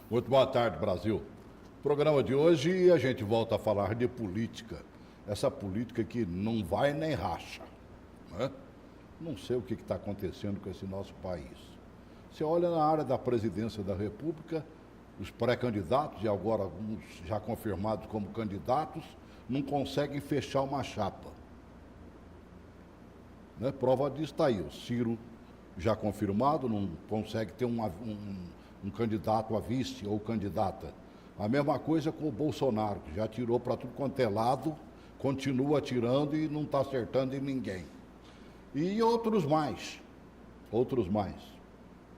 Muito boa tarde, Brasil. No programa de hoje a gente volta a falar de política. Essa política que não vai nem racha, né? Não sei o que está acontecendo com esse nosso país. Você olha na área da presidência da República, os pré-candidatos e agora alguns já confirmados como candidatos, não conseguem fechar uma chapa. Né? Prova disso está aí, o Ciro já confirmado, não consegue ter um candidato a vice ou candidata. A mesma coisa com o Bolsonaro, que já tirou para tudo quanto é lado, continua tirando e não está acertando em ninguém. E outros mais.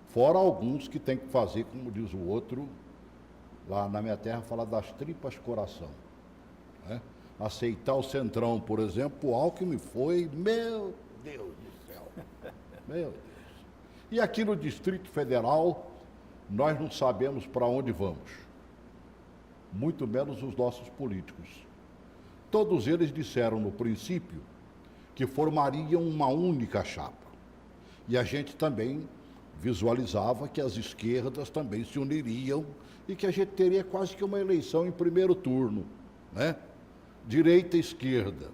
Fora alguns que tem que fazer, como diz o outro, lá na minha terra, fala das tripas coração. Né? Aceitar o Centrão, por exemplo, o Alckmin foi, meu Deus do céu. Meu Deus. E aqui no Distrito Federal, nós não sabemos para onde vamos. Muito menos os nossos políticos. Todos eles disseram no princípio que formariam uma única chapa. E a gente também visualizava que as esquerdas também se uniriam e que a gente teria quase que uma eleição em primeiro turno, né? Direita e esquerda.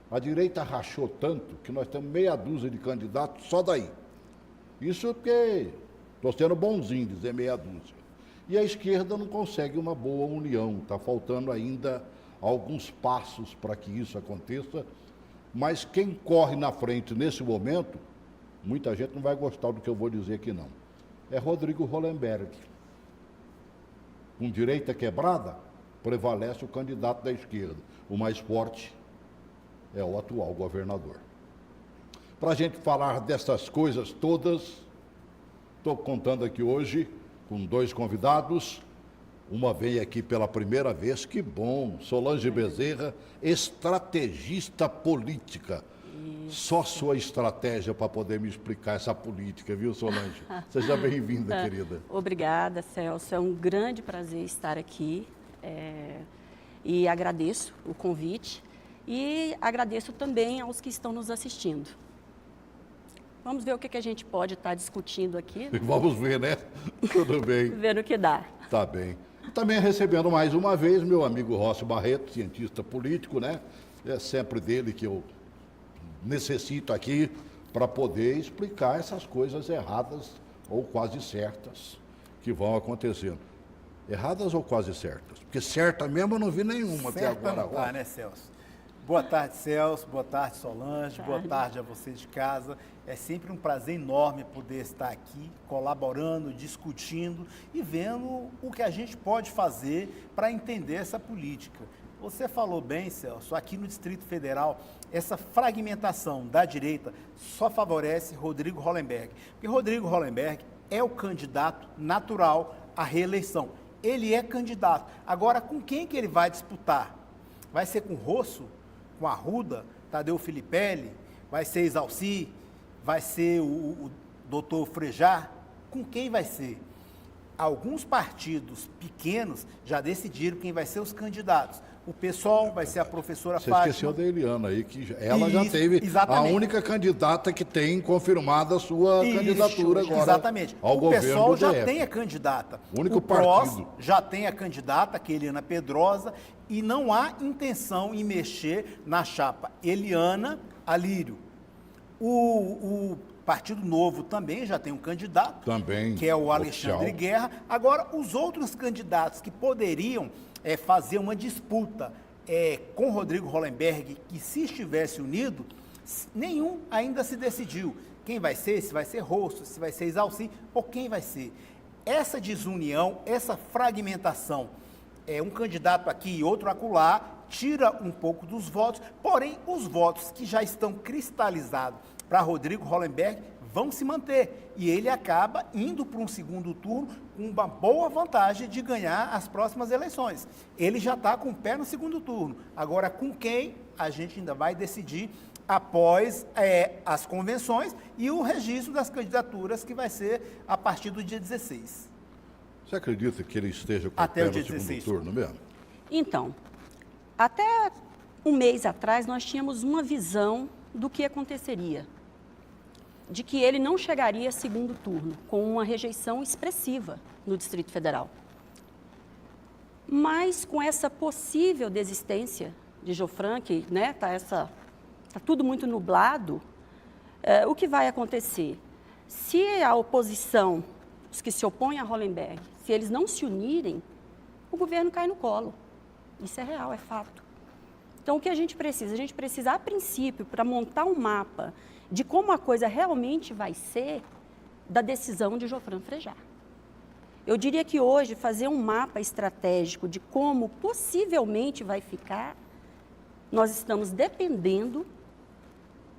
A direita rachou tanto que nós temos meia dúzia de candidatos só daí. Isso porque estou sendo bonzinho dizer meia dúzia. E a esquerda não consegue uma boa união, está faltando ainda alguns passos para que isso aconteça, mas quem corre na frente nesse momento, muita gente não vai gostar do que eu vou dizer aqui não, é Rodrigo Hollenberg. Com direita quebrada, prevalece o candidato da esquerda, o mais forte é o atual governador. Para a gente falar dessas coisas todas, estou contando aqui hoje com dois convidados. Uma veio aqui pela primeira vez, que bom, Solange Bezerra, estrategista política. Isso. Só sua estratégia para poder me explicar essa política, viu, Solange? Seja bem-vinda, querida. Obrigada, Celso. É um grande prazer estar aqui e agradeço o convite e agradeço também aos que estão nos assistindo. Vamos ver o que a gente pode estar discutindo aqui. Vamos ver, né? Tudo bem. Ver o que dá. Tá bem. Também recebendo mais uma vez meu amigo Rossi Barreto, cientista político, né? É sempre dele que eu necessito aqui para poder explicar essas coisas erradas ou quase certas que vão acontecendo. Erradas ou quase certas? Porque certa mesmo eu não vi nenhuma até agora. Não tá, né, Celso? Boa tarde, Celso. Boa tarde, Solange. Boa tarde a vocês de casa. É sempre um prazer enorme poder estar aqui, colaborando, discutindo e vendo o que a gente pode fazer para entender essa política. Você falou bem, Celso, aqui no Distrito Federal, essa fragmentação da direita só favorece Rodrigo Hollenberg. Porque Rodrigo Hollenberg é o candidato natural à reeleição. Ele é candidato. Agora, com quem que ele vai disputar? Vai ser com Rosso? Com Arruda, Tadeu Filipelli, vai ser Exalci, vai ser o doutor Frejá, com quem vai ser? Alguns partidos pequenos já decidiram quem vai ser os candidatos. O PSOL vai ser a professora Fátima. Você esqueceu da Eliana aí, que ela já teve exatamente. A única candidata que tem confirmada a sua candidatura agora. Exatamente. Ao governo do DF. O PSOL já tem a candidata. O único PROS partido. já tem a candidata, que é Eliana Pedrosa, e não há intenção em mexer na chapa Eliana Alírio. O Partido Novo também já tem um candidato, também, que é o Alexandre oficial. Guerra. Agora, os outros candidatos que poderiam fazer uma disputa com Rodrigo Hollenberg, que se estivesse unido, nenhum ainda se decidiu. Quem vai ser? Se vai ser Rosso, se vai ser Exalci, ou quem vai ser? Essa desunião, essa fragmentação, um candidato aqui e outro acolá, tira um pouco dos votos, porém, os votos que já estão cristalizados para Rodrigo Hollenberg vão se manter. E ele acaba indo para um segundo turno com uma boa vantagem de ganhar as próximas eleições. Ele já está com o pé no segundo turno. Agora, com quem a gente ainda vai decidir após as convenções e o registro das candidaturas, que vai ser a partir do dia 16. Você acredita que ele esteja com até o pé o dia no segundo 16. turno mesmo? Então, até um mês atrás nós tínhamos uma visão do que aconteceria. de que ele não chegaria a segundo turno, com uma rejeição expressiva no Distrito Federal. Mas com essa possível desistência de Jofran, que tá tudo muito nublado, o que vai acontecer? Se a oposição, os que se opõem a Hollenberg, se eles não se unirem, o governo cai no colo. Isso é real, é fato. Então, o que a gente precisa? A gente precisa, a princípio, para montar um mapa de como a coisa realmente vai ser, da decisão de Jofran Frejá. Eu diria que hoje, fazer um mapa estratégico de como possivelmente vai ficar, nós estamos dependendo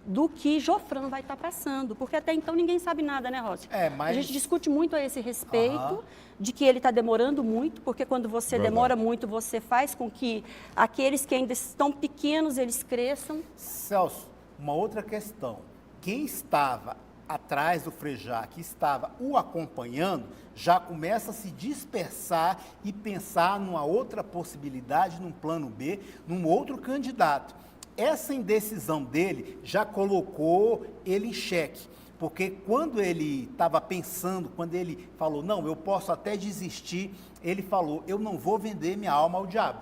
do que Jofran vai estar passando, porque até então ninguém sabe nada, né, Rócio? A gente discute muito a esse respeito, de que ele está demorando muito, porque quando você demora muito, você faz com que aqueles que ainda estão pequenos, eles cresçam. Celso, uma outra questão. Quem estava atrás do Frejá, que estava o acompanhando, já começa a se dispersar e pensar numa outra possibilidade, num plano B, num outro candidato. Essa indecisão dele já colocou ele em xeque, porque quando ele estava pensando, quando ele falou, não, eu posso até desistir, ele falou, eu não vou vender minha alma ao diabo.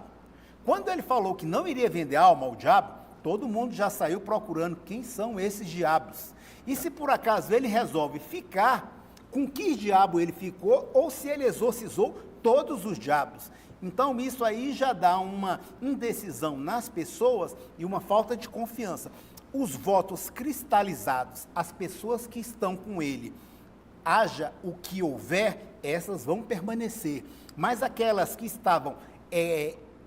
Quando ele falou que não iria vender a alma ao diabo, todo mundo já saiu procurando quem são esses diabos. E se por acaso ele resolve ficar, com que diabo ele ficou, ou se ele exorcizou todos os diabos. Então, isso aí já dá uma indecisão nas pessoas e uma falta de confiança. Os votos cristalizados, as pessoas que estão com ele, haja o que houver, essas vão permanecer. Mas aquelas que estavam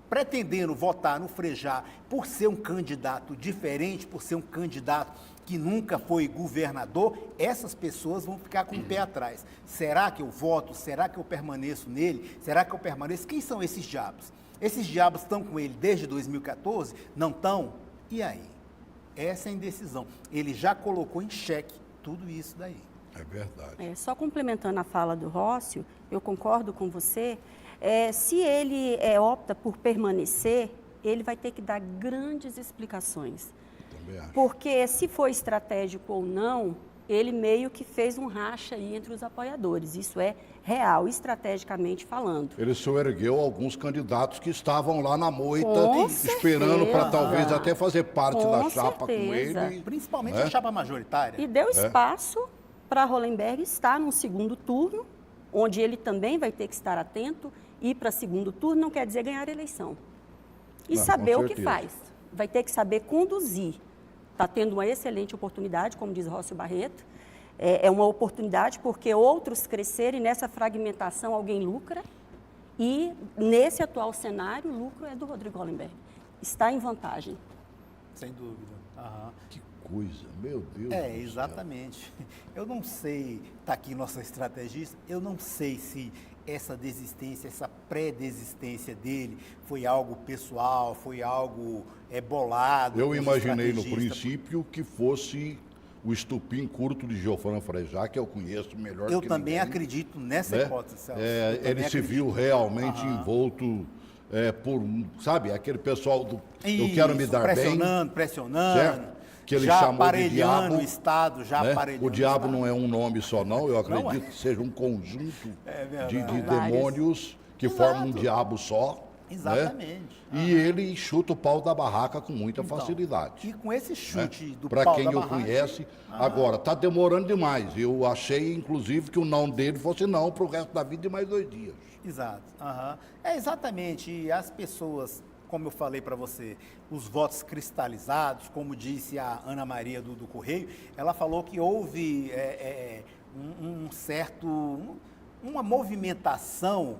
pretendendo votar no Frejá por ser um candidato diferente, por ser um candidato que nunca foi governador, essas pessoas vão ficar com o pé atrás. Será que eu voto? Será que eu permaneço nele? Será que eu permaneço? Quem são esses diabos? Esses diabos estão com ele desde 2014? Não estão? E aí? Essa é a indecisão. Ele já colocou em xeque tudo isso daí. É verdade. Só complementando a fala do Rócio, eu concordo com você. Se ele opta por permanecer, ele vai ter que dar grandes explicações. Porque se for estratégico ou não, ele meio que fez um racha aí entre os apoiadores. Isso é real, estrategicamente falando. Ele soergueu alguns candidatos que estavam lá na moita, Com esperando para talvez até fazer parte Com da chapa certeza. com ele. Principalmente a chapa majoritária. E deu espaço para Hollenberg estar num segundo turno, onde ele também vai ter que estar atento. Ir para segundo turno não quer dizer ganhar a eleição. E saber o que faz. Vai ter que saber conduzir. Está tendo uma excelente oportunidade, como diz Rócio Barreto. É uma oportunidade porque outros crescerem nessa fragmentação, alguém lucra. E nesse atual cenário, o lucro é do Rodrigo Hollenberg. Está em vantagem. Sem dúvida. Que coisa, meu Deus. Exatamente. Eu não sei, está aqui nossa estrategista, eu não sei se essa desistência, essa pré-desistência dele foi algo pessoal, foi algo bolado. Eu imaginei no princípio que fosse o estupim curto de Jofran Frejá, que eu conheço melhor eu que também ninguém, acredito nessa hipótese, Celso. Ele se viu realmente envolto por, sabe, aquele pessoal do eu quero me dar pressionando, certo? Que ele já chamou aparelhando de diabo, o Estado, já aparelhando o diabo o Estado. não é um nome só, não. Eu acredito que seja um conjunto de demônios que formam um diabo só. Exatamente. E ele chuta o pau da barraca com muita facilidade. E com esse chute do Pra pau quem da o barraca... conhece, agora, está demorando demais. Eu achei, inclusive, que o não dele fosse não para o resto da vida de mais 2 dias. Exato. Exatamente. E as pessoas, como eu falei para você, os votos cristalizados, como disse a Ana Maria do Correio, ela falou que houve uma movimentação,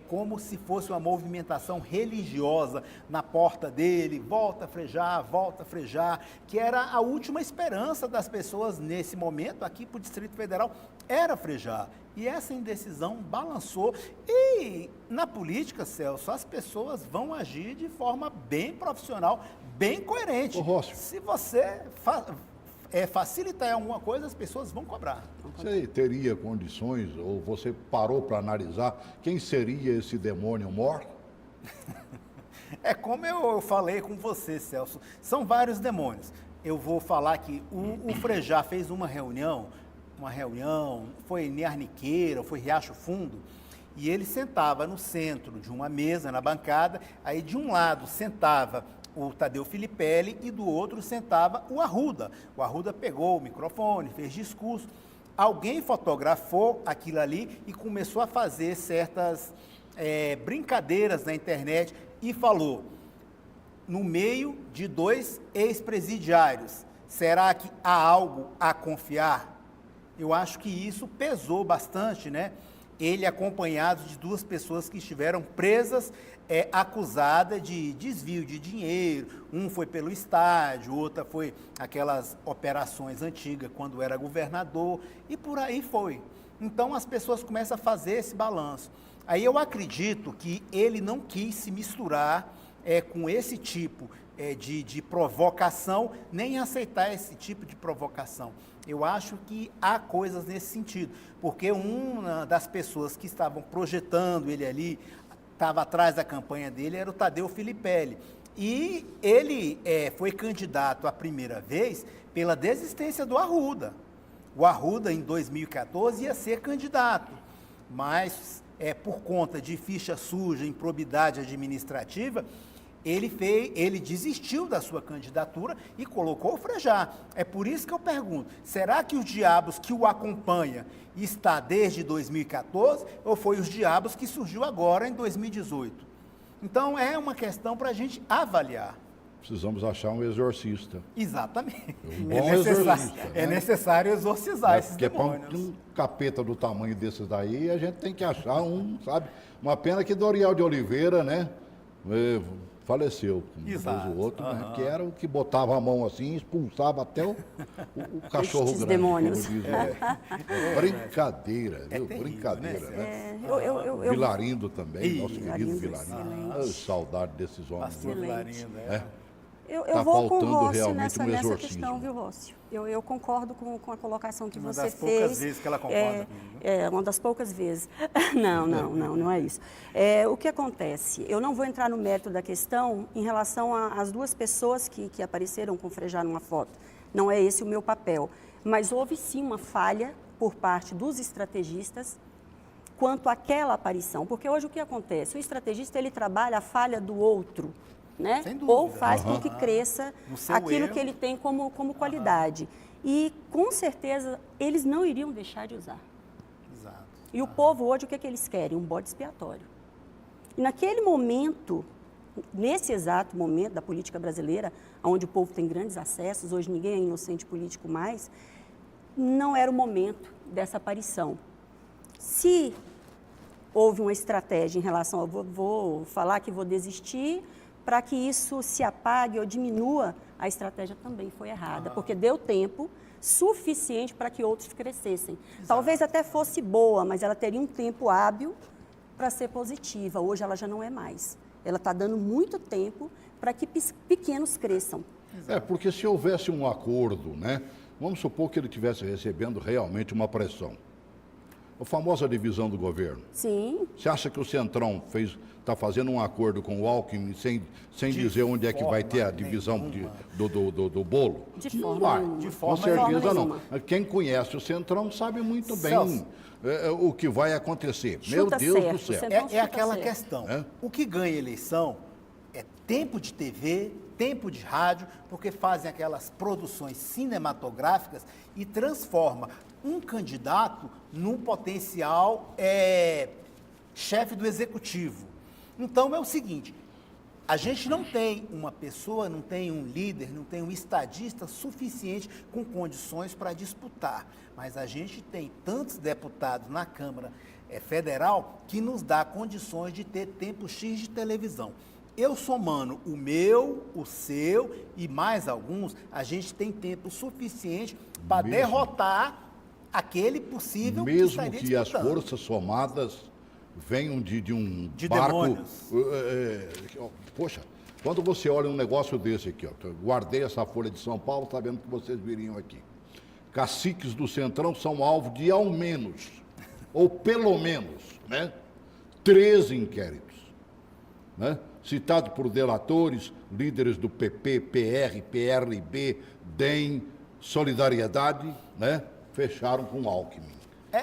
como se fosse uma movimentação religiosa na porta dele, volta a frejar, que era a última esperança das pessoas nesse momento, aqui para o Distrito Federal, era frejar. E essa indecisão balançou. E na política, Celso, as pessoas vão agir de forma bem profissional, bem coerente. Ô, Rócio. Se você facilitar alguma coisa, as pessoas vão cobrar. Você teria condições, ou você parou para analisar, quem seria esse demônio mor? Como eu falei com você, Celso, são vários demônios. eu vou falar que o Frejá fez uma reunião, foi em Arniqueira, foi Riacho Fundo, e ele sentava no centro de uma mesa, na bancada, aí de um lado sentava o Tadeu Filipelli e do outro sentava o Arruda. O Arruda pegou o microfone, fez discurso, alguém fotografou aquilo ali e começou a fazer certas brincadeiras na internet e falou: no meio de 2 ex-presidiários, será que há algo a confiar? Eu acho que isso pesou bastante, né? Ele acompanhado de 2 pessoas que estiveram presas, acusada de desvio de dinheiro. Um foi pelo estádio, outra foi aquelas operações antigas quando era governador, e por aí foi. Então as pessoas começam a fazer esse balanço. Aí eu acredito que ele não quis se misturar com esse tipo de provocação, nem aceitar esse tipo de provocação. Eu acho que há coisas nesse sentido, porque uma das pessoas que estavam projetando ele ali, estava atrás da campanha dele, era o Tadeu Filipelli. E ele foi candidato a primeira vez pela desistência do Arruda. O Arruda, em 2014, ia ser candidato, mas por conta de ficha suja, improbidade administrativa, ele desistiu da sua candidatura e colocou o Frejá. É por isso que eu pergunto, será que os diabos que o acompanham está desde 2014 ou foi os diabos que surgiu agora em 2018? Então é uma questão para a gente avaliar. Precisamos achar um exorcista. Exatamente. Um bom exorcista, é né? necessário exorcizar esses porque demônios. para um capeta do tamanho desses daí, a gente tem que achar um, sabe? Uma pena que Doriel de Oliveira, né? Faleceu, como diz Exato. o outro, né, que era o que botava a mão assim, expulsava até o cachorro Estes grande. demônios. Como diz brincadeira, viu? terrível, Brincadeira, né? né? Eu Vilarindo também, nosso querido Vilarindo, Vilarindo. excelente. saudade desses homens. Pastor viu? Excelente. Vilarindo, Eu Tá vou com o faltando Rócio realmente nessa um exorcismo. questão, viu, Rócio? Eu concordo com a colocação que Uma você das fez. poucas vezes que ela concorda comigo. Uma das poucas vezes. Não é isso. O que acontece? Eu não vou entrar no mérito da questão em relação às 2 pessoas que apareceram com o Frejá numa foto. Não é esse o meu papel. Mas houve sim uma falha por parte dos estrategistas quanto àquela aparição. Porque hoje o que acontece? O estrategista ele trabalha a falha do outro, né? Sem dúvida. Ou faz com que cresça No seu aquilo erro. que ele tem como qualidade. E, com certeza, eles não iriam deixar de usar. Exato. E o povo hoje, o que é que eles querem? Um bode expiatório. E naquele momento, nesse exato momento da política brasileira, onde o povo tem grandes acessos, hoje ninguém é inocente político mais, não era o momento dessa aparição. Se houve uma estratégia em relação a vou falar que vou desistir, para que isso se apague ou diminua, a estratégia também foi errada, porque deu tempo suficiente para que outros crescessem. Talvez até fosse boa, mas ela teria um tempo hábil para ser positiva. Hoje ela já não é mais. Ela está dando muito tempo para que pequenos cresçam. Porque se houvesse um acordo, né? Vamos supor que ele estivesse recebendo realmente uma pressão. A famosa divisão do governo. Sim. Você acha que o Centrão está fazendo um acordo com o Alckmin sem dizer onde é que vai ter a divisão do bolo? De Não forma vai. nenhuma. De Com forma certeza não. nenhuma. Quem conhece o Centrão sabe muito bem Celso. o que vai acontecer. Meu Chuta Deus certo, do céu. Centrão. Então, É aquela certo. questão. É? O que ganha eleição é tempo de TV, tempo de rádio, porque fazem aquelas produções cinematográficas e transforma um candidato num potencial chefe do executivo. Então é o seguinte, a gente não tem uma pessoa, não tem um líder, não tem um estadista suficiente com condições para disputar, mas a gente tem tantos deputados na Câmara Federal que nos dá condições de ter tempo X de televisão. Eu somando o meu, o seu e mais alguns, a gente tem tempo suficiente para Mesmo. derrotar aquele possível que Mesmo estaria que as disputando. forças somadas venham de um De barco... demônios. Poxa, quando você olha um negócio desse aqui, ó, eu guardei essa folha de São Paulo, sabendo que vocês viriam aqui. Caciques do Centrão são alvo de ao menos, ou pelo menos, né, 13 inquéritos. Né? citado por delatores, líderes do PP, PR, PRB, DEM, Solidariedade, né? Fecharam com o Alckmin.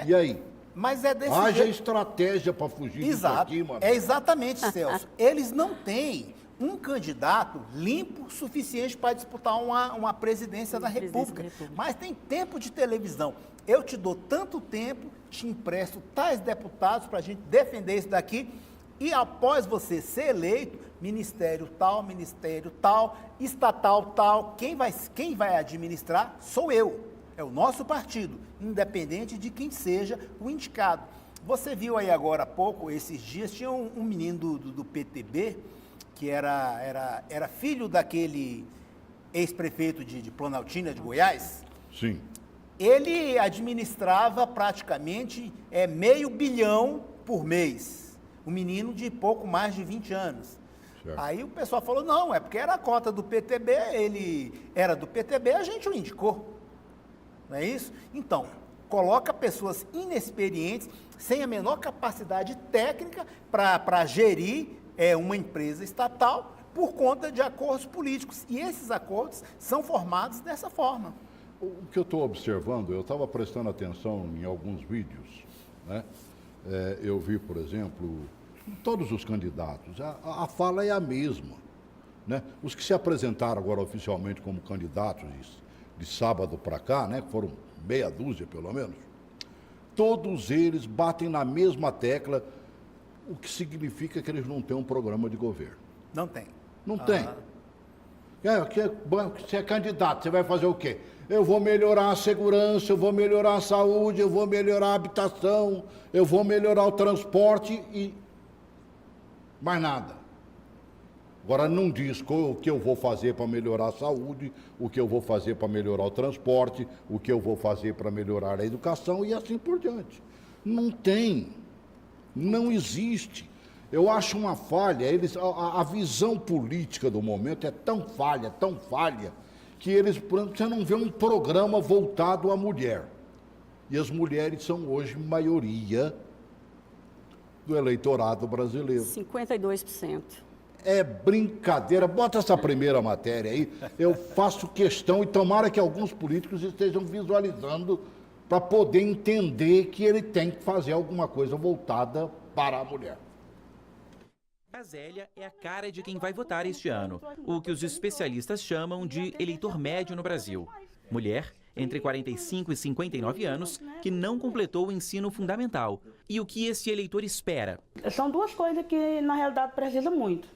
E aí? Mas é desse Haja jeito. estratégia para fugir disso aqui, mano. É exatamente, Celso. Eles não têm um candidato limpo o suficiente para disputar uma presidência da República. Mas tem tempo de televisão. Eu te dou tanto tempo, te empresto tais deputados para a gente defender isso daqui. E após você ser eleito, ministério tal, estatal tal, quem vai administrar sou eu. É o nosso partido, independente de quem seja o indicado. Você viu aí agora há pouco, esses dias, tinha um menino do PTB, que era filho daquele ex-prefeito de Planaltina, de Goiás. Sim. Ele administrava praticamente R$500 milhão por mês. Um menino de pouco mais de 20 anos. Certo. Aí o pessoal falou, não, é porque era a cota do PTB, ele era do PTB, a gente o indicou. Não é isso? Então, coloca pessoas inexperientes, sem a menor capacidade técnica para gerir uma empresa estatal por conta de acordos políticos. E esses acordos são formados dessa forma. O que eu estou observando, eu estava prestando atenção em alguns vídeos, né? Eu vi, por exemplo, todos os candidatos, a fala é a mesma, né? Os que se apresentaram agora oficialmente como candidatos de sábado para cá, né? Foram meia dúzia, pelo menos. Todos eles batem na mesma tecla, o que significa que eles não têm um programa de governo. Não tem. Não tem. Você é candidato, você vai fazer o quê? Eu vou melhorar a segurança, eu vou melhorar a saúde, eu vou melhorar a habitação, eu vou melhorar o transporte e mais nada. Agora não diz o que eu vou fazer para melhorar a saúde, o que eu vou fazer para melhorar o transporte, o que eu vou fazer para melhorar a educação e assim por diante. Não tem, não existe. Eu acho uma falha, a visão política do momento é tão falha, que você não vê um programa voltado à mulher. E as mulheres são hoje maioria do eleitorado brasileiro. 52%. É brincadeira. Bota essa primeira matéria aí. Eu faço questão e tomara que alguns políticos estejam visualizando para poder entender que ele tem que fazer alguma coisa voltada para a mulher. A Zélia é a cara de quem vai votar este ano, o que os especialistas chamam de eleitor médio no Brasil. Mulher, entre 45 e 59 anos, que não completou o ensino fundamental. E o que esse eleitor espera? São duas coisas que, na realidade, precisa muito.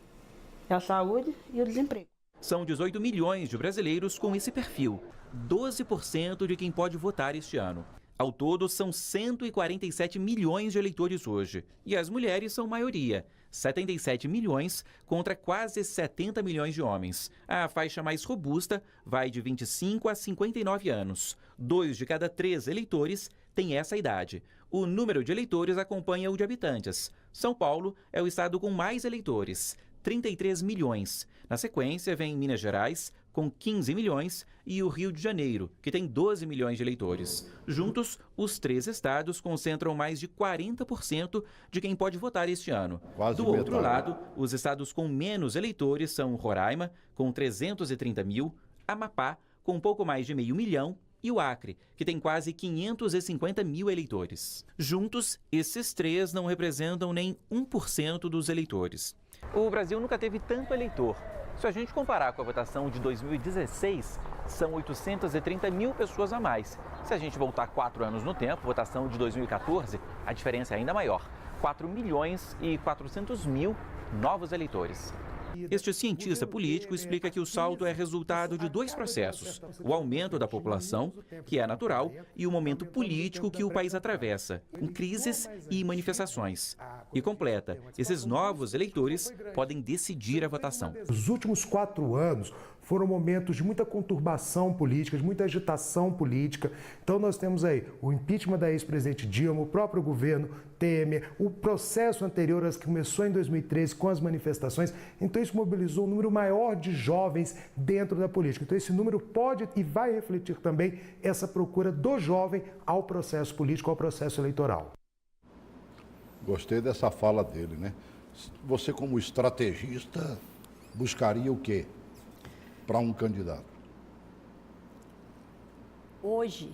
É a saúde e o desemprego. São 18 milhões de brasileiros com esse perfil, 12% de quem pode votar este ano. Ao todo, são 147 milhões de eleitores hoje. E as mulheres são maioria, 77 milhões contra quase 70 milhões de homens. A faixa mais robusta vai de 25 a 59 anos. 2 de cada 3 eleitores têm essa idade. O número de eleitores acompanha o de habitantes. São Paulo é o estado com mais eleitores, 33 milhões. Na sequência, vem Minas Gerais, com 15 milhões, e o Rio de Janeiro, que tem 12 milhões de eleitores. Juntos, os 3 estados concentram mais de 40% de quem pode votar este ano. Do outro lado, os estados com menos eleitores são Roraima, com 330 mil, Amapá, com um pouco mais de 500 mil, e o Acre, que tem quase 550 mil eleitores. Juntos, esses 3 não representam nem 1% dos eleitores. O Brasil nunca teve tanto eleitor. Se a gente comparar com a votação de 2016, são 830 mil pessoas a mais. Se a gente voltar 4 anos no tempo, votação de 2014, a diferença é ainda maior. 4 milhões e 400 mil novos eleitores. Este cientista político explica que o salto é resultado de 2 processos: o aumento da população, que é natural, e o momento político que o país atravessa, com crises e manifestações. E completa, esses novos eleitores podem decidir a votação. Os últimos 4 anos foram momentos de muita conturbação política, de muita agitação política. Então nós temos aí o impeachment da ex-presidente Dilma, o próprio governo Temer, o processo anterior que começou em 2013 com as manifestações. Então isso mobilizou um número maior de jovens dentro da política. Então esse número pode e vai refletir também essa procura do jovem ao processo político, ao processo eleitoral. Gostei dessa fala dele, né? Você, como estrategista, buscaria o quê para um candidato? Hoje,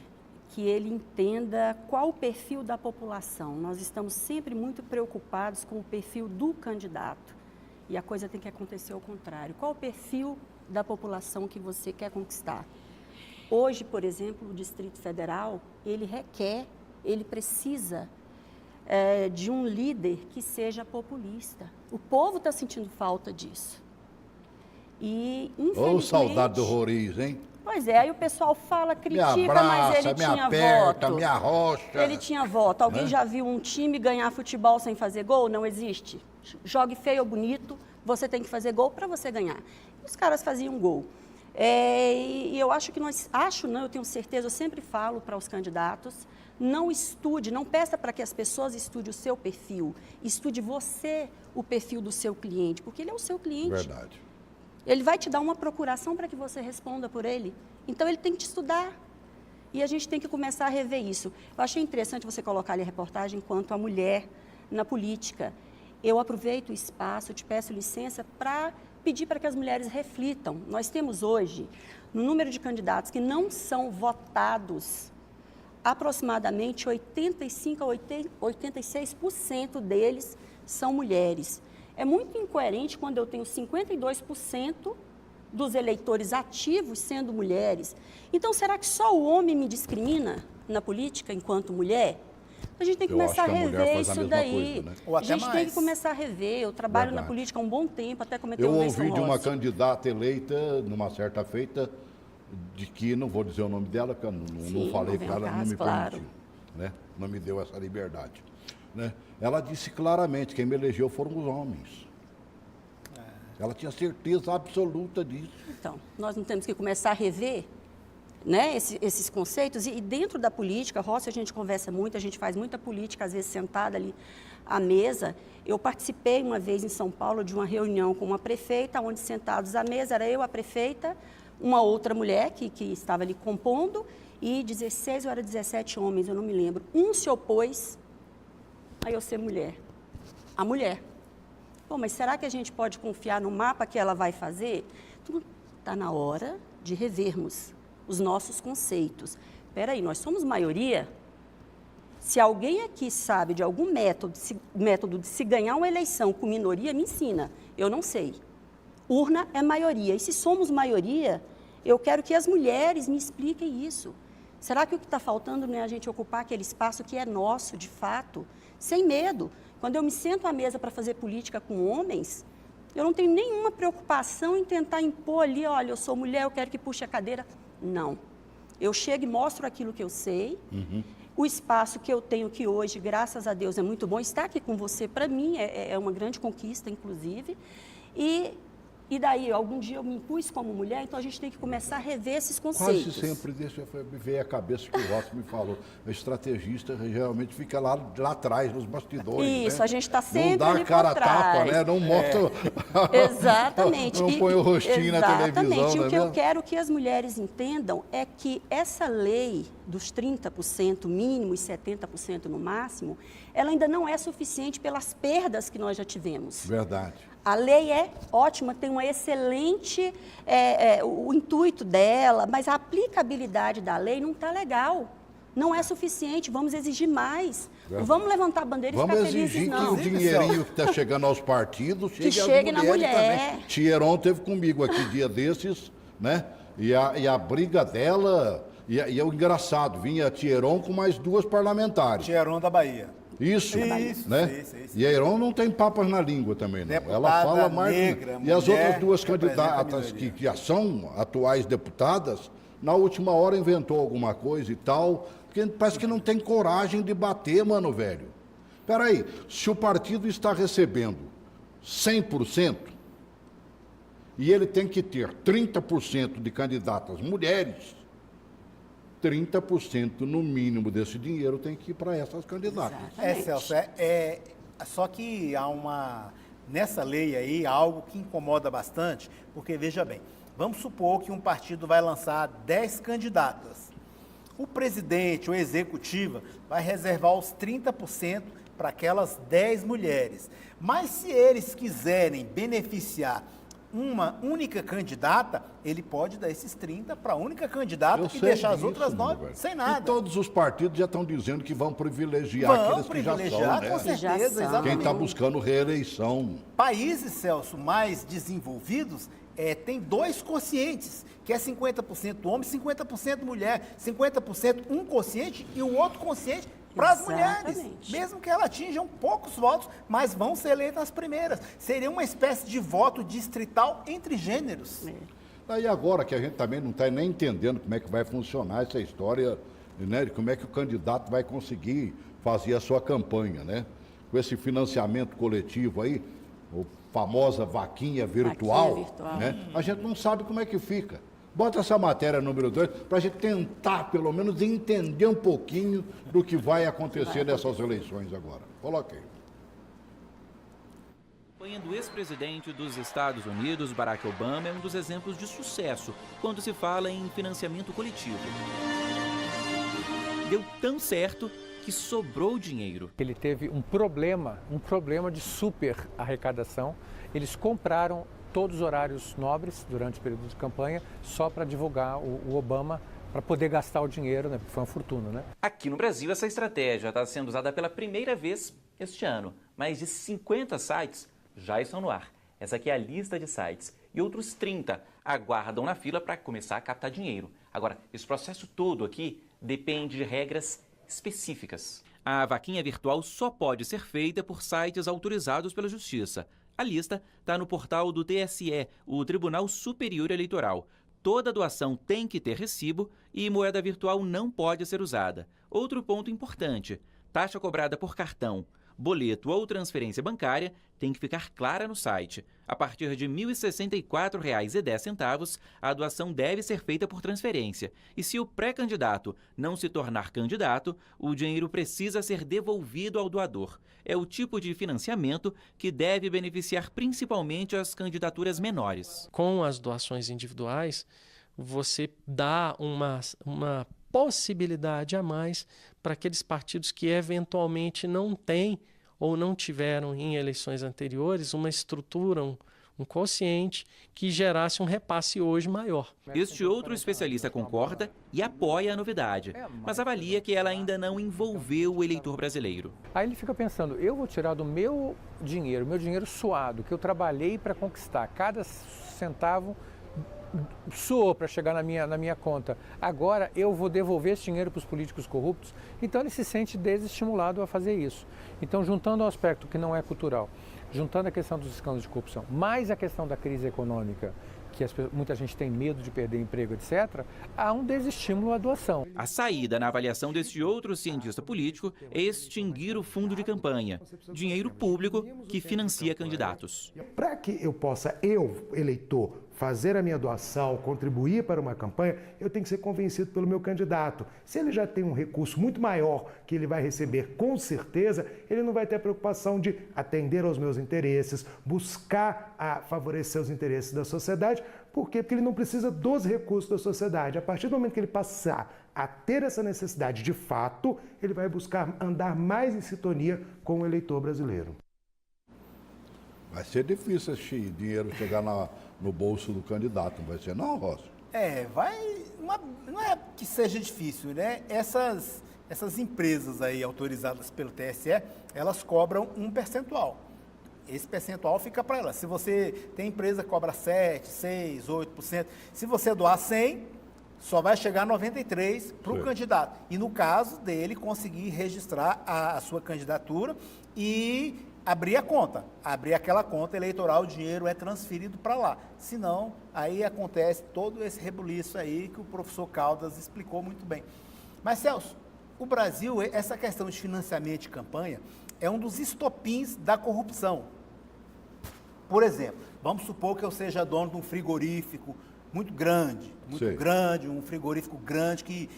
que ele entenda qual o perfil da população. Nós estamos sempre muito preocupados com o perfil do candidato. E a coisa tem que acontecer ao contrário. Qual o perfil da população que você quer conquistar? Hoje, por exemplo, o Distrito Federal, ele precisa de um líder que seja populista. O povo está sentindo falta disso. E, infelizmente... Ô, saudade do Roriz, hein? Pois é, aí o pessoal fala, critica, Me abraça, mas ele me tinha aperta, voto. me arrocha. Ele tinha voto. Alguém já viu um time ganhar futebol sem fazer gol? Não existe. Jogue feio ou bonito, você tem que fazer gol para você ganhar. E os caras faziam gol. E eu acho que eu tenho certeza, eu sempre falo para os candidatos, não estude, não peça para que as pessoas estudem o seu perfil, estude você, o perfil do seu cliente, porque ele é o seu cliente. Verdade. Ele vai te dar uma procuração para que você responda por ele. Então, ele tem que te estudar. E a gente tem que começar a rever isso. Eu achei interessante você colocar ali a reportagem quanto à mulher na política. Eu aproveito o espaço, te peço licença para pedir para que as mulheres reflitam. Nós temos hoje, no número de candidatos que não são votados, aproximadamente 85% a 86% deles são mulheres. É muito incoerente quando eu tenho 52% dos eleitores ativos sendo mulheres. Então, será que só o homem me discrimina na política enquanto mulher? A gente tem que começar a rever isso daí. Coisa, né? Ou A até gente mais. tem que começar a rever. Eu trabalho na Verdade. política há um bom tempo, até cometer Eu o Wilson ouvi de uma Rossi. candidata eleita, numa certa feita, de que, não vou dizer o nome dela, porque eu não Sim, falei não vem para ao ela, não caso, me claro. permitiu. Né? Não me deu essa liberdade. Né? Ela disse claramente, quem me elegeu foram os homens. Ela tinha certeza absoluta disso. Então, nós não temos que começar a rever, né, esses conceitos. E dentro da política, Rossi, a gente conversa muito, a gente faz muita política, às vezes sentada ali à mesa. Eu participei uma vez em São Paulo de uma reunião com uma prefeita, onde sentados à mesa era eu, a prefeita, uma outra mulher que estava ali compondo, e 16 ou era 17 homens, eu não me lembro. Um se opôs a eu ser mulher. A mulher. Pô, mas será que a gente pode confiar no mapa que ela vai fazer? Então, está na hora de revermos os nossos conceitos. Espera aí, nós somos maioria? Se alguém aqui sabe de algum método de se ganhar uma eleição com minoria, me ensina. Eu não sei. Urna é maioria. E se somos maioria, eu quero que as mulheres me expliquem isso. Será que o que está faltando não é a gente ocupar aquele espaço que é nosso, de fato, sem medo? Quando eu me sento à mesa para fazer política com homens, eu não tenho nenhuma preocupação em tentar impor ali, olha, eu sou mulher, eu quero que puxe a cadeira. Não. Eu chego e mostro aquilo que eu sei. O espaço que eu tenho que hoje, graças a Deus, é muito bom. Estar aqui com você, para mim, é uma grande conquista, inclusive. E daí, algum dia eu me impus como mulher, então a gente tem que começar a rever esses conceitos. Quase sempre me veio a cabeça que o Rossi me falou. O estrategista geralmente fica lá atrás, nos bastidores. Isso, né? a gente está sempre não dá ali a cara a por tapa, trás. né? Não mostra... Exatamente. Não põe o rostinho na televisão, exatamente. E não o é que eu mesmo? quero que as mulheres entendam é que essa lei dos 30% mínimo e 70% no máximo, ela ainda não é suficiente pelas perdas que nós já tivemos. Verdade. A lei é ótima, tem uma excelente, o intuito dela, mas a aplicabilidade da lei não está legal. Não é suficiente, vamos exigir mais. Não vamos levantar a bandeira e Vamos ficar felizes, exigir que não. o dinheirinho que está chegando aos partidos chegue às chegue na mulheres mulher. também. Tieron teve comigo aqui dia desses, né? E a briga dela, e o engraçado, vinha a Tieron com mais duas parlamentares. Tieron da Bahia. Isso, Isso, né? isso. E a Heron não tem papas na língua também, não. Ela Deputada fala mais... negra, e as mulher, outras duas representa a candidatas minoria. que já são atuais deputadas, na última hora inventou alguma coisa e tal, porque parece que não tem coragem de bater, mano, velho. Peraí, se o partido está recebendo 100%, e ele tem que ter 30% de candidatas mulheres, 30% no mínimo desse dinheiro tem que ir para essas candidatas. Celso, só que nessa lei aí, há algo que incomoda bastante, porque veja bem, vamos supor que um partido vai lançar 10 candidatas. O presidente ou executiva vai reservar os 30% para aquelas 10 mulheres. Mas se eles quiserem beneficiar uma única candidata, ele pode dar esses 30 para a única candidata Eu e sei deixar as disso, outras meu 9 velho. sem E nada. todos os partidos já estão dizendo que vão privilegiar Vão aqueles que já privilegiar, são, com né? certeza, Já são. exatamente. Quem está buscando reeleição. Países, Celso, mais desenvolvidos, tem 2 quocientes, que é 50% homem, 50% mulher, 50% um quociente e o outro quociente para as mulheres. Exatamente. Mesmo que elas atinjam poucos votos, mas vão ser eleitas as primeiras. Seria uma espécie de voto distrital entre gêneros. Daí agora que a gente também não está nem entendendo como é que vai funcionar essa história, né? De como é que o candidato vai conseguir fazer a sua campanha, né? Com esse financiamento coletivo aí, a famosa vaquinha virtual, Vaquinha virtual. né? A gente não sabe como é que fica. Bota essa matéria número 2 para a gente tentar, pelo menos, entender um pouquinho do que vai acontecer nessas eleições agora. Coloquei. A campanha do ex-presidente dos Estados Unidos, Barack Obama, é um dos exemplos de sucesso quando se fala em financiamento coletivo. Deu tão certo que sobrou dinheiro. Ele teve um problema de super arrecadação. Eles compraram todos os horários nobres durante o período de campanha só para divulgar o Obama, para poder gastar o dinheiro, né? Porque foi uma fortuna, né? Aqui no Brasil, essa estratégia está sendo usada pela primeira vez este ano. Mais de 50 sites já estão no ar. Essa aqui é a lista de sites. E outros 30 aguardam na fila para começar a captar dinheiro. Agora, esse processo todo aqui depende de regras específicas. A vaquinha virtual só pode ser feita por sites autorizados pela Justiça. A lista está no portal do TSE, o Tribunal Superior Eleitoral. Toda doação tem que ter recibo e moeda virtual não pode ser usada. Outro ponto importante: taxa cobrada por cartão, boleto ou transferência bancária tem que ficar clara no site. A partir de R$ 1.064,10, a doação deve ser feita por transferência. E se o pré-candidato não se tornar candidato, o dinheiro precisa ser devolvido ao doador. É o tipo de financiamento que deve beneficiar principalmente as candidaturas menores. Com as doações individuais, você dá uma possibilidade a mais para aqueles partidos que eventualmente não têm ou não tiveram em eleições anteriores uma estrutura, um quociente que gerasse um repasse hoje maior. Este outro especialista concorda e apoia a novidade, mas avalia que ela ainda não envolveu o eleitor brasileiro. Aí ele fica pensando, eu vou tirar do meu dinheiro suado, que eu trabalhei para conquistar, cada centavo suou para chegar na minha conta. Agora eu vou devolver esse dinheiro para os políticos corruptos. Então ele se sente desestimulado a fazer isso. Então, juntando o aspecto que não é cultural, juntando a questão dos escândalos de corrupção, mais a questão da crise econômica, que muita gente tem medo de perder emprego, etc., há um desestímulo à doação. A saída, na avaliação deste outro cientista político, é extinguir o fundo de campanha, dinheiro público que financia candidatos. Para que eu possa, eleitor, fazer a minha doação, contribuir para uma campanha, eu tenho que ser convencido pelo meu candidato. Se ele já tem um recurso muito maior que ele vai receber, com certeza, ele não vai ter a preocupação de atender aos meus interesses, buscar favorecer os interesses da sociedade. Por quê? Porque ele não precisa dos recursos da sociedade. A partir do momento que ele passar a ter essa necessidade de fato, ele vai buscar andar mais em sintonia com o eleitor brasileiro. Vai ser difícil esse dinheiro chegar no bolso do candidato, não vai ser não, Rosa? Não é que seja difícil, né? Essas empresas aí autorizadas pelo TSE, elas cobram um percentual. Esse percentual fica para elas. Se você tem empresa que cobra 7, 6, 8%, se você doar 100, só vai chegar a 93 para o candidato. E no caso dele conseguir registrar a sua candidatura e abrir a conta. Abrir aquela conta eleitoral, o dinheiro é transferido para lá. Senão, aí acontece todo esse rebuliço aí que o professor Caldas explicou muito bem. Mas, Celso, o Brasil, essa questão de financiamento de campanha é um dos estopins da corrupção. Por exemplo, vamos supor que eu seja dono de um frigorífico muito grande, um frigorífico grande que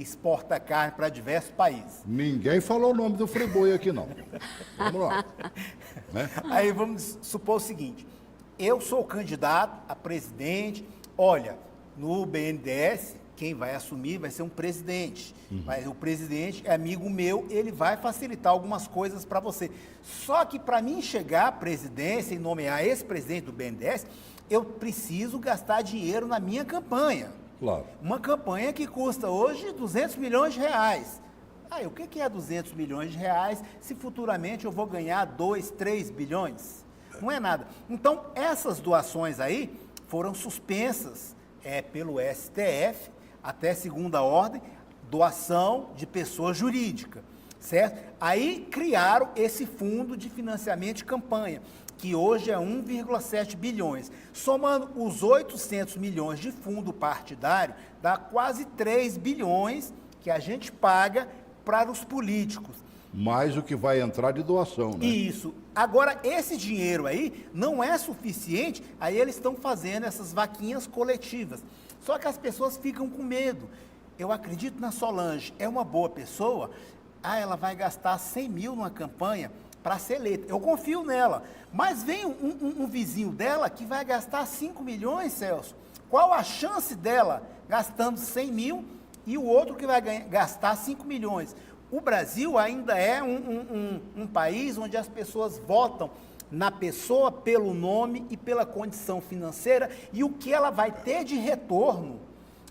exporta carne para diversos países. Ninguém falou o nome do friboi aqui, não. Vamos lá. Né? Aí vamos supor o seguinte, eu sou candidato a presidente, olha, no BNDES quem vai assumir vai ser um presidente. Mas o presidente é amigo meu, ele vai facilitar algumas coisas para você. Só que para mim chegar à presidência e nomear esse presidente do BNDES, eu preciso gastar dinheiro na minha campanha. Claro. Uma campanha que custa hoje 200 milhões de reais. O que é 200 milhões de reais se futuramente eu vou ganhar 2, 3 bilhões? Não é nada. Então, essas doações aí foram suspensas pelo STF, até segunda ordem, doação de pessoa jurídica, certo? Aí criaram esse fundo de financiamento de campanha, que hoje é 1,7 bilhões. Somando os 800 milhões de fundo partidário, dá quase 3 bilhões que a gente paga para os políticos. Mais o que vai entrar de doação, né? Isso. Agora, esse dinheiro aí não é suficiente, aí eles estão fazendo essas vaquinhas coletivas. Só que as pessoas ficam com medo. Eu acredito na Solange, é uma boa pessoa, ela vai gastar 100 mil numa campanha para ser eleita. Eu confio nela. Mas vem um vizinho dela que vai gastar 5 milhões, Celso. Qual a chance dela gastando 100 mil e o outro que vai gastar 5 milhões? O Brasil ainda é um país onde as pessoas votam na pessoa pelo nome e pela condição financeira e o que ela vai ter de retorno.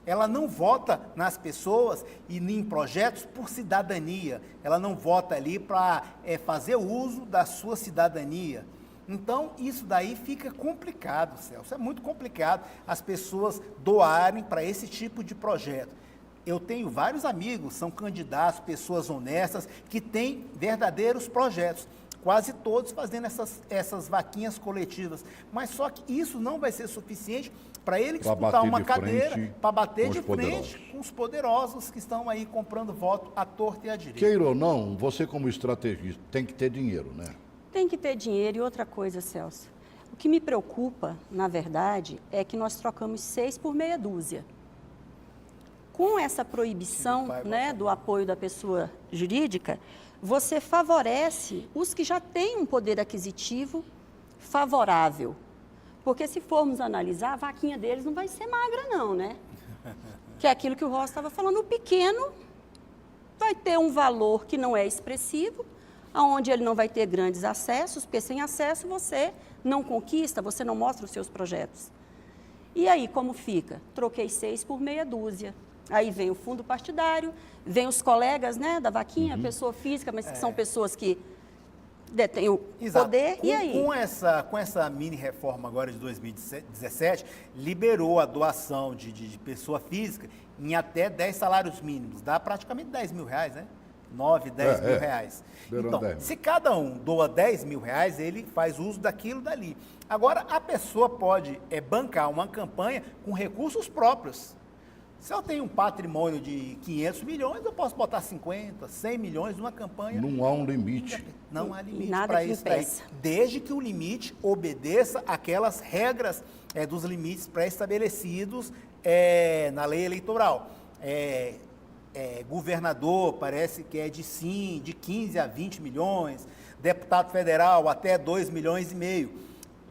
Ela não vota nas pessoas e em projetos por cidadania. Ela não vota ali para fazer uso da sua cidadania. Então, isso daí fica complicado, Celso. É muito complicado as pessoas doarem para esse tipo de projeto. Eu tenho vários amigos, são candidatos, pessoas honestas, que têm verdadeiros projetos. Quase todos fazendo essas vaquinhas coletivas. Mas só que isso não vai ser suficiente para ele disputar uma cadeira, para bater de frente com os poderosos que estão aí comprando voto à torta e à direita. Queira ou não, você como estrategista tem que ter dinheiro, né? Tem que ter dinheiro. E outra coisa, Celso, o que me preocupa, na verdade, é que nós trocamos 6 por meia dúzia. Com essa proibição, né, do apoio da pessoa jurídica, você favorece os que já têm um poder aquisitivo favorável. Porque se formos analisar, a vaquinha deles não vai ser magra não, né? Que é aquilo que o Ross estava falando, o pequeno vai ter um valor que não é expressivo, onde ele não vai ter grandes acessos, porque sem acesso você não conquista, você não mostra os seus projetos. E aí, como fica? Troquei 6 por meia dúzia. Aí vem o fundo partidário, vem os colegas, né, da vaquinha, pessoa física, mas que são pessoas que detêm o poder, e aí? Com essa mini-reforma agora de 2017, liberou a doação de pessoa física em até 10 salários mínimos, dá praticamente 10 mil reais, né? 9, 10 mil reais. Então, se cada um doa 10 mil reais, ele faz uso daquilo dali. Agora, a pessoa pode bancar uma campanha com recursos próprios. Se eu tenho um patrimônio de 500 milhões, eu posso botar 50, 100 milhões numa campanha. Não há um limite. Não há limite para isso daí. Desde que o limite obedeça aquelas regras dos limites pré-estabelecidos na lei eleitoral. Governador, parece que é de 15 a 20 milhões. Deputado federal, até 2 milhões e meio.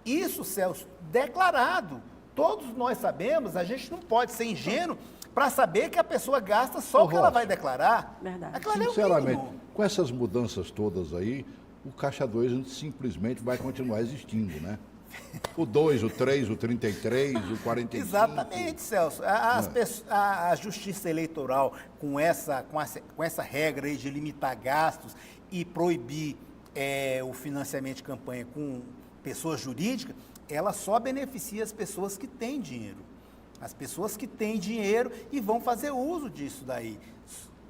Isso, Celso, declarado. Todos nós sabemos, a gente não pode ser ingênuo para saber que a pessoa gasta só o que ela vai declarar. Verdade. Sinceramente, com essas mudanças todas aí, o Caixa 2 simplesmente vai continuar existindo, né? O 2, o 3, o 33, o 45. Exatamente, Celso. A Justiça Eleitoral, com essa regra aí de limitar gastos e proibir o financiamento de campanha com pessoas jurídicas, ela só beneficia as pessoas que têm dinheiro. As pessoas que têm dinheiro e vão fazer uso disso daí.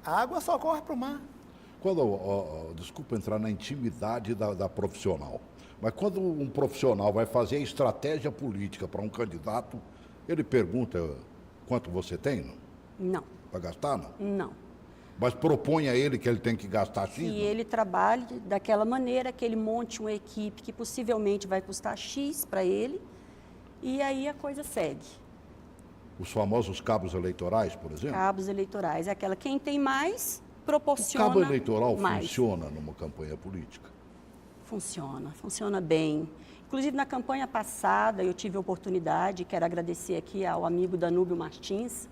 A água só corre para o mar. Desculpa entrar na intimidade da profissional, mas quando um profissional vai fazer estratégia política para um candidato, ele pergunta quanto você tem? Não. Para gastar, não? Não. Mas propõe a ele que ele tem que gastar X? E ele trabalhe daquela maneira, que ele monte uma equipe que possivelmente vai custar X para ele, e aí a coisa segue. Os famosos cabos eleitorais, por exemplo? Cabos eleitorais. É aquela, quem tem mais, proporciona mais. O cabo eleitoral funciona numa campanha política? Funciona bem. Inclusive, na campanha passada, eu tive a oportunidade, quero agradecer aqui ao amigo Danúbio Martins,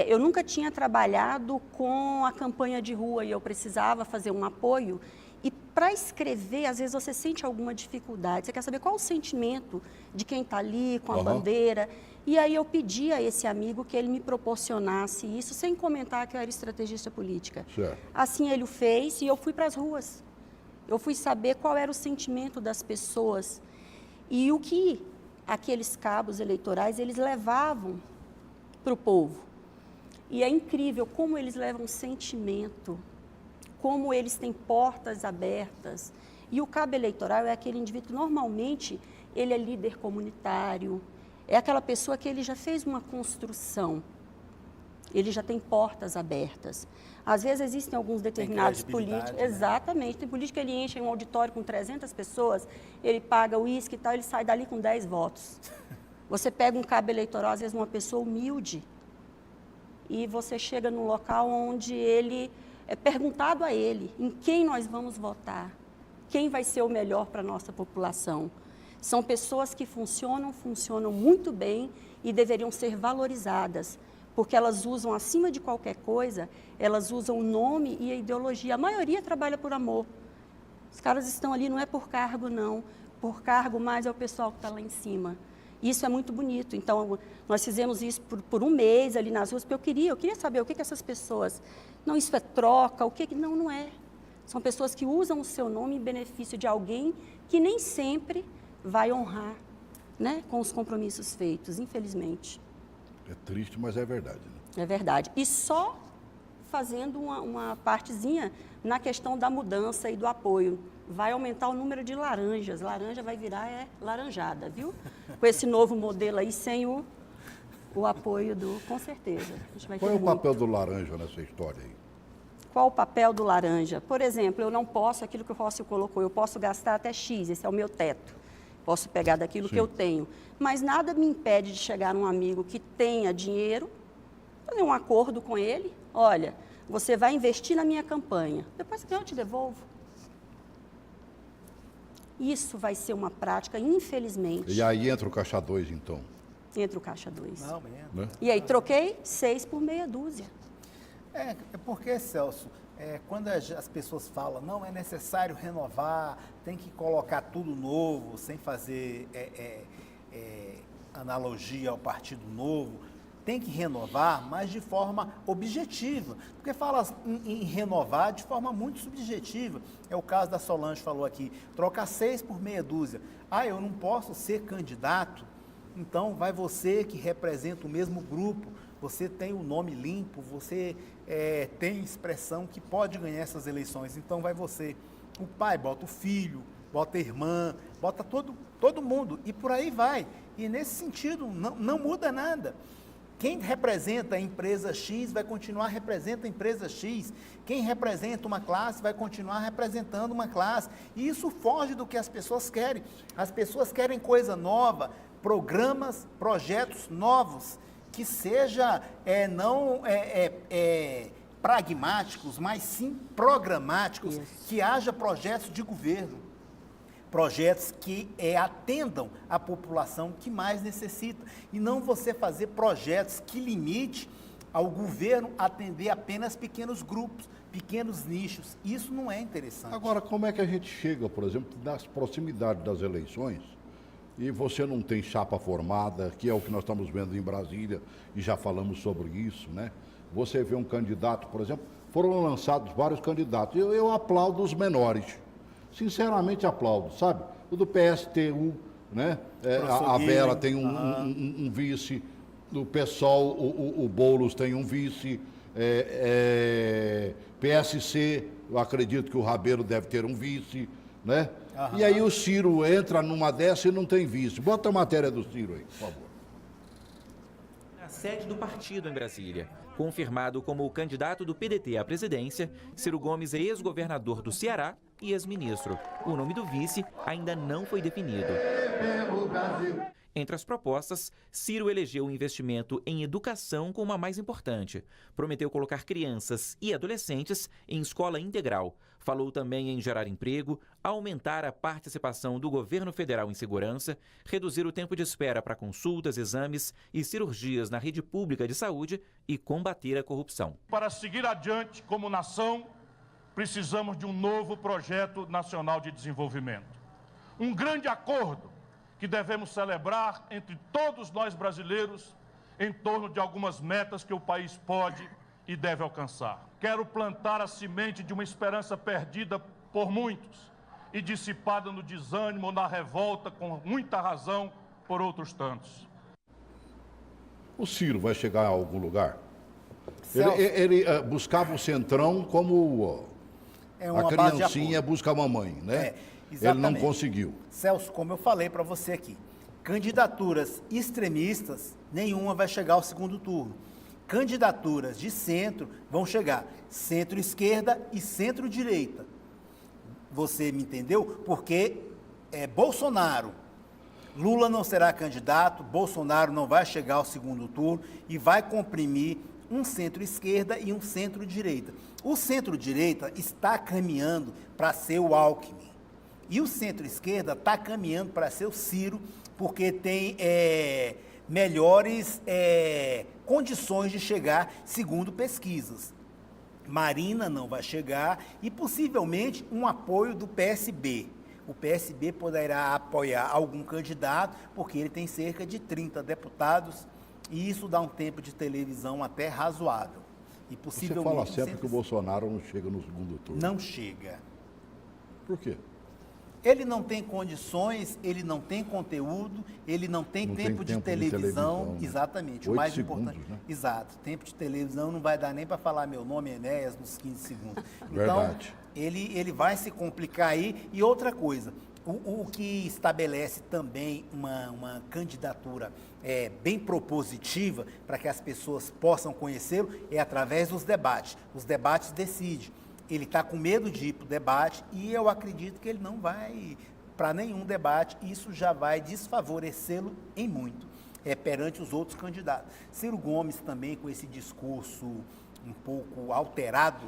Eu nunca tinha trabalhado com a campanha de rua e eu precisava fazer um apoio. E para escrever, às vezes você sente alguma dificuldade. Você quer saber qual o sentimento de quem está ali com a bandeira. E aí eu pedi a esse amigo que ele me proporcionasse isso, sem comentar que eu era estrategista política. Certo. Assim ele o fez e eu fui para as ruas. Eu fui saber qual era o sentimento das pessoas e o que aqueles cabos eleitorais eles levavam para o povo. E é incrível como eles levam sentimento, como eles têm portas abertas. E o cabo eleitoral é aquele indivíduo, normalmente, ele é líder comunitário, é aquela pessoa que ele já fez uma construção, ele já tem portas abertas. Às vezes existem alguns determinados políticos, né? Exatamente, tem político que ele enche um auditório com 300 pessoas, ele paga o uísque e tal, ele sai dali com 10 votos. Você pega um cabo eleitoral, às vezes uma pessoa humilde, e você chega num local onde ele é perguntado a ele em quem nós vamos votar, quem vai ser o melhor para a nossa população. São pessoas que funcionam muito bem e deveriam ser valorizadas, porque elas usam, acima de qualquer coisa, elas usam o nome e a ideologia. A maioria trabalha por amor. Os caras estão ali, não é por cargo, não. Por cargo, mais é o pessoal que está lá em cima. Isso é muito bonito. Então, nós fizemos isso por um mês ali nas ruas, porque eu queria saber o que essas pessoas... Não, isso é troca, o que... Não, não é. São pessoas que usam o seu nome em benefício de alguém que nem sempre vai honrar, né, com os compromissos feitos, infelizmente. É triste, mas é verdade. Né? É verdade. E só fazendo uma partezinha na questão da mudança e do apoio. Vai aumentar o número de laranjas. Laranja vai virar laranjada, viu? Com esse novo modelo aí, sem o apoio com certeza. A gente vai Qual ter é o papel do laranja nessa história aí? Qual o papel do laranja? Por exemplo, eu não posso, aquilo que o Rócio colocou, eu posso gastar até X, esse é o meu teto. Posso pegar daquilo que eu tenho. Mas nada me impede de chegar num amigo que tenha dinheiro, fazer um acordo com ele. Olha, você vai investir na minha campanha. Depois que eu te devolvo. Isso vai ser uma prática, infelizmente. E aí entra o caixa 2, então? Entra o caixa 2. Não, mesmo. Né? E aí, troquei 6 por meia dúzia. É porque, Celso, quando as pessoas falam, não, é necessário renovar, tem que colocar tudo novo, sem fazer analogia ao Partido Novo, tem que renovar, mas de forma objetiva. Porque fala em renovar de forma muito subjetiva. É o caso da Solange falou aqui, trocar 6 por meia dúzia. Ah, eu não posso ser candidato, então vai você que representa o mesmo grupo, você tem o nome limpo, você tem expressão que pode ganhar essas eleições, então vai você. O pai bota o filho, bota a irmã, bota todo mundo, e por aí vai. E nesse sentido, não muda nada. Quem representa a empresa X vai continuar representando a empresa X. Quem representa uma classe vai continuar representando uma classe. E isso foge do que as pessoas querem. As pessoas querem coisa nova, programas, projetos novos, que seja não pragmáticos, mas sim programáticos, que haja projetos de governo. Projetos que atendam a população que mais necessita. E não você fazer projetos que limite ao governo atender apenas pequenos grupos, pequenos nichos. Isso não é interessante. Agora, como é que a gente chega, por exemplo, nas proximidades das eleições, e você não tem chapa formada, que é o que nós estamos vendo em Brasília, e já falamos sobre isso, né? Você vê um candidato, por exemplo, foram lançados vários candidatos. Eu aplaudo os menores. Sinceramente aplaudo, sabe? O do PSTU, né? A Vera tem um vice, o PSOL, o Boulos tem um vice, PSC, eu acredito que o Rabelo deve ter um vice, né? E aí o Ciro entra numa dessa e não tem vice. Bota a matéria do Ciro aí, por favor. Na sede do partido em Brasília. Confirmado como o candidato do PDT à presidência, Ciro Gomes é ex-governador do Ceará e ex-ministro. O nome do vice ainda não foi definido. Entre as propostas, Ciro elegeu o investimento em educação como a mais importante. Prometeu colocar crianças e adolescentes em escola integral. Falou também em gerar emprego, aumentar a participação do governo federal em segurança, reduzir o tempo de espera para consultas, exames e cirurgias na rede pública de saúde e combater a corrupção. Para seguir adiante como nação, precisamos de um novo projeto nacional de desenvolvimento. Um grande acordo que devemos celebrar entre todos nós brasileiros em torno de algumas metas que o país pode e deve alcançar. Quero plantar a semente de uma esperança perdida por muitos e dissipada no desânimo ou na revolta, com muita razão, por outros tantos. O Ciro vai chegar a algum lugar? Celso. Ele buscava o Centrão como a criancinha busca a mamãe, né? Ele não conseguiu. Celso, como eu falei para você aqui, candidaturas extremistas, nenhuma vai chegar ao segundo turno. Candidaturas de centro vão chegar centro-esquerda e centro-direita. Você me entendeu? Porque Bolsonaro, Lula não será candidato, Bolsonaro não vai chegar ao segundo turno e vai comprimir um centro-esquerda e um centro-direita. O centro-direita está caminhando para ser o Alckmin. E o centro-esquerda está caminhando para ser o Ciro, porque tem melhores condições de chegar, segundo pesquisas. Marina não vai chegar e possivelmente um apoio do PSB. O PSB poderá apoiar algum candidato, porque ele tem cerca de 30 deputados e isso dá um tempo de televisão até razoável. E possivelmente, você fala sempre que o Bolsonaro não chega no segundo turno. Não chega. Por quê? Ele não tem condições, ele não tem conteúdo, ele não tem tempo de televisão. Né? Exatamente. 8 o mais segundos, importante. Né? Exato. Tempo de televisão não vai dar nem para falar meu nome, Enéas, nos 15 segundos. Verdade. Então, ele vai se complicar aí. E outra coisa, o que estabelece também uma candidatura bem propositiva para que as pessoas possam conhecê-lo é através dos debates. Os debates decidem. Ele está com medo de ir para o debate e eu acredito que ele não vai para nenhum debate. Isso já vai desfavorecê-lo em muito perante os outros candidatos. Ciro Gomes também, com esse discurso um pouco alterado,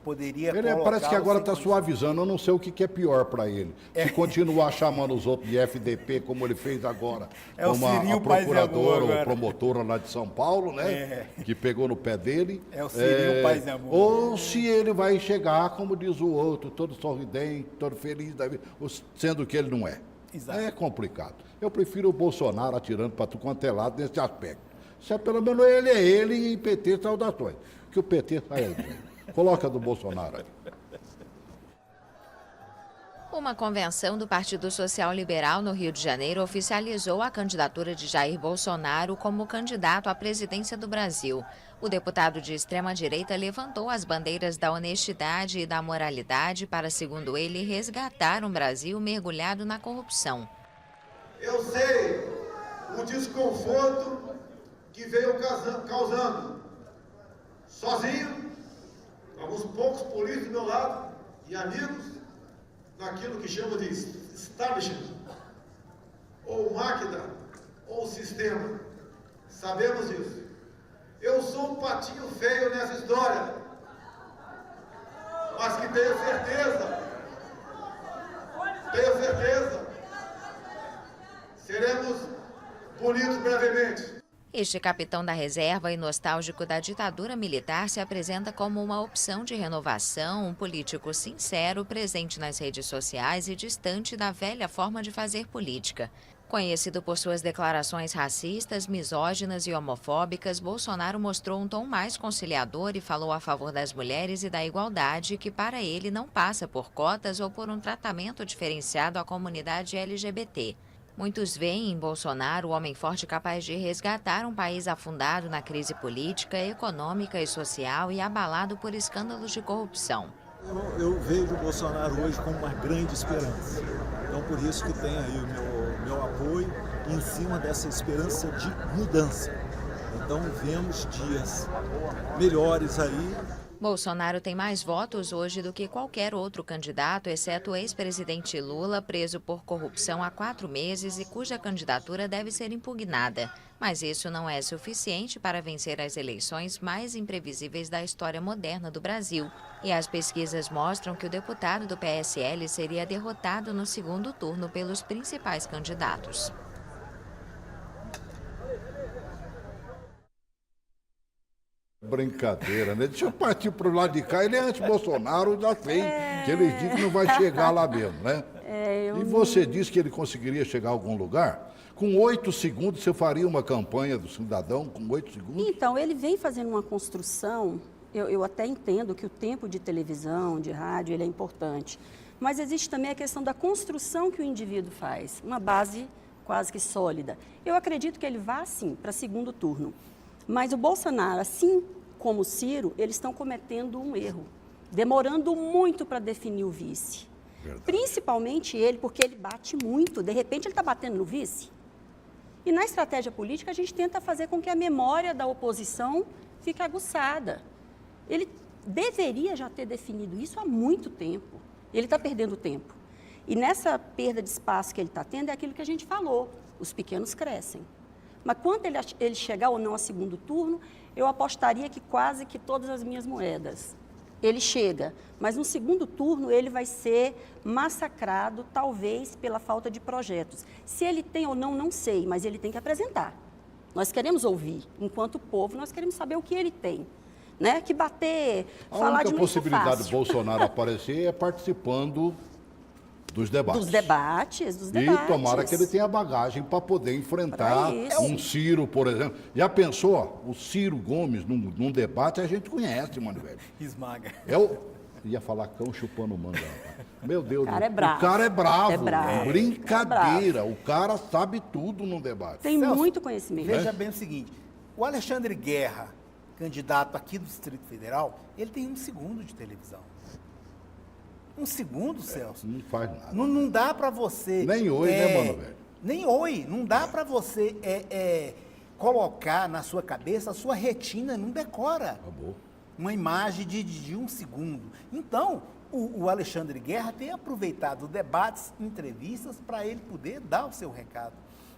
poderia parece que agora está suavizando. Eu não sei o que é pior para ele. Se continuar chamando os outros de FDP, como ele fez agora, como a procuradora ou promotora lá de São Paulo, né? Que pegou no pé dele. É o Cirinho Paz e Amor. Ou se ele vai chegar, como diz o outro, todo sorridente, todo feliz da vida, sendo que ele não é. Exato. É complicado. Eu prefiro o Bolsonaro atirando para tudo quanto é lado nesse aspecto. Se pelo menos ele é ele e PT saudações. Que o PT sai aí. Coloca do Bolsonaro aí. Uma convenção do Partido Social Liberal no Rio de Janeiro oficializou a candidatura de Jair Bolsonaro como candidato à presidência do Brasil. O deputado de extrema-direita levantou as bandeiras da honestidade e da moralidade para, segundo ele, resgatar um Brasil mergulhado na corrupção. Eu sei o desconforto que veio causando, sozinho, alguns poucos políticos do meu lado e amigos, naquilo que chama de establishment, ou máquina, ou sistema. Sabemos disso. Eu sou um patinho feio nessa história, mas que tenho certeza, seremos bonitos brevemente. Este capitão da reserva e nostálgico da ditadura militar se apresenta como uma opção de renovação, um político sincero, presente nas redes sociais e distante da velha forma de fazer política. Conhecido por suas declarações racistas, misóginas e homofóbicas, Bolsonaro mostrou um tom mais conciliador e falou a favor das mulheres e da igualdade, que para ele não passa por cotas ou por um tratamento diferenciado à comunidade LGBT. Muitos veem em Bolsonaro o homem forte capaz de resgatar um país afundado na crise política, econômica e social e abalado por escândalos de corrupção. Eu vejo o Bolsonaro hoje como uma grande esperança. Então, por isso que tem aí o meu apoio em cima dessa esperança de mudança. Então, vemos dias melhores aí Bolsonaro tem mais votos hoje do que qualquer outro candidato, exceto o ex-presidente Lula, preso por corrupção há 4 meses e cuja candidatura deve ser impugnada. Mas isso não é suficiente para vencer as eleições mais imprevisíveis da história moderna do Brasil. E as pesquisas mostram que o deputado do PSL seria derrotado no segundo turno pelos principais candidatos. Brincadeira, né? Deixa eu partir para o lado de cá. Ele é anti-Bolsonaro, já sei que ele diz que não vai chegar lá mesmo, né? E você disse que ele conseguiria chegar a algum lugar? Com 8 segundos, você faria uma campanha do cidadão com 8 segundos? Então, ele vem fazendo uma construção, eu até entendo que o tempo de televisão, de rádio, ele é importante, mas existe também a questão da construção que o indivíduo faz, uma base quase que sólida. Eu acredito que ele vá, sim, para segundo turno. Mas o Bolsonaro, assim como o Ciro, eles estão cometendo um erro, demorando muito para definir o vice. Verdade. Principalmente ele, porque ele bate muito, de repente ele está batendo no vice. E na estratégia política a gente tenta fazer com que a memória da oposição fique aguçada. Ele deveria já ter definido isso há muito tempo. Ele está perdendo tempo. E nessa perda de espaço que ele está tendo é aquilo que a gente falou, os pequenos crescem. Mas quando ele chegar ou não a segundo turno, eu apostaria que quase que todas as minhas moedas. Ele chega, mas no segundo turno ele vai ser massacrado, talvez pela falta de projetos. Se ele tem ou não, não sei, mas ele tem que apresentar. Nós queremos ouvir, enquanto povo, nós queremos saber o que ele tem. Né? Que bater, falar de A única possibilidade do Bolsonaro aparecer é participando dos debates. Dos debates. E tomara que ele tenha bagagem para poder enfrentar um Ciro, por exemplo. Já pensou? O Ciro Gomes num debate a gente conhece, mano, velho. Esmaga. Ia falar cão chupando manga. Meu Deus, o cara é bravo. O cara é bravo. É bravo. Brincadeira. É bravo. O cara sabe tudo num debate. Tem muito conhecimento. Veja bem o seguinte, o Alexandre Guerra, candidato aqui do Distrito Federal, ele tem 1 segundo de televisão. 1 segundo, Celso? Não faz nada. Não dá para você... Nem oi, né, mano, velho? Nem oi. Não dá para você colocar na sua cabeça, a sua retina não decora. Acabou. Uma imagem de 1 segundo. Então, o Alexandre Guerra tem aproveitado debates, entrevistas, para ele poder dar o seu recado.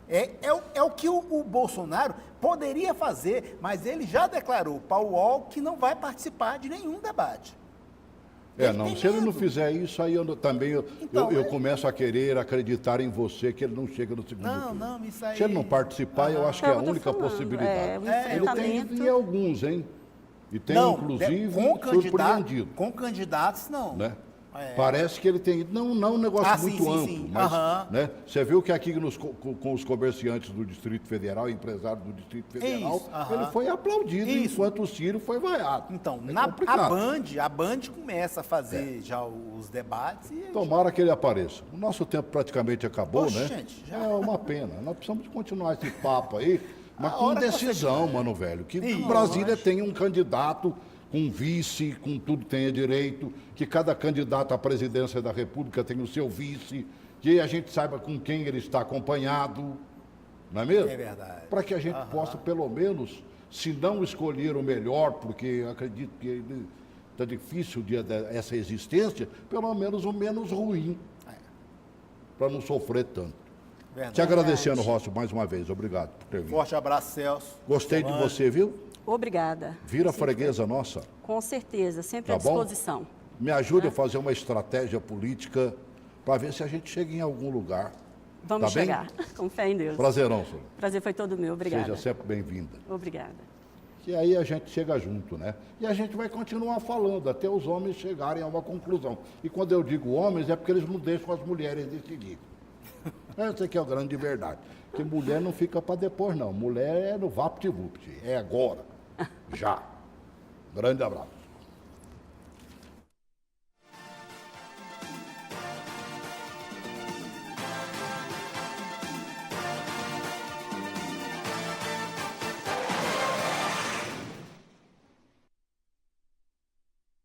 É o que o Bolsonaro poderia fazer, mas ele já declarou para o UOL que não vai participar de nenhum debate. Se ele não fizer isso, aí eu começo a querer acreditar em você que ele não chega no segundo turno. Não, isso aí... Se ele não participar, eu acho que é a única possibilidade. Ele tem alguns, hein? E tem, inclusive, surpreendido. Com candidatos, não. Né? Parece que ele tem... Não um negócio muito amplo, mas né? Você viu que aqui com os comerciantes do Distrito Federal, empresários do Distrito Federal, ele foi aplaudido, enquanto o Ciro foi vaiado. Então, a Band começa a fazer já os debates. Tomara que ele apareça. O nosso tempo praticamente acabou, né? Gente, já... É uma pena. Nós precisamos continuar esse papo aí, mas com decisão, mano, velho. Que Brasília tenha um candidato com vice, com tudo tenha direito, que cada candidato à presidência da República tenha o seu vice, que a gente saiba com quem ele está acompanhado, não é mesmo? É verdade. Para que a gente possa, pelo menos, se não escolher o melhor, porque eu acredito que está difícil essa existência, pelo menos o menos ruim, para não sofrer tanto. Verdade. Te agradecendo, Rossi, mais uma vez. Obrigado por ter vindo. Forte abraço, Celso. Gostei de você, viu? Obrigada. Vira freguesa nossa. Com certeza, sempre à disposição. Bom? Me ajude a fazer uma estratégia política para ver se a gente chega em algum lugar. Vamos chegar, com fé em Deus. Prazerão, senhor. Prazer foi todo meu, obrigada. Seja sempre bem-vinda. Obrigada. Que aí a gente chega junto, né? E a gente vai continuar falando até os homens chegarem a uma conclusão. E quando eu digo homens, é porque eles não deixam as mulheres decidir. Essa aqui é a grande verdade. Que mulher não fica para depois, não. Mulher é no vapt-vupt. É agora. Já. Grande abraço.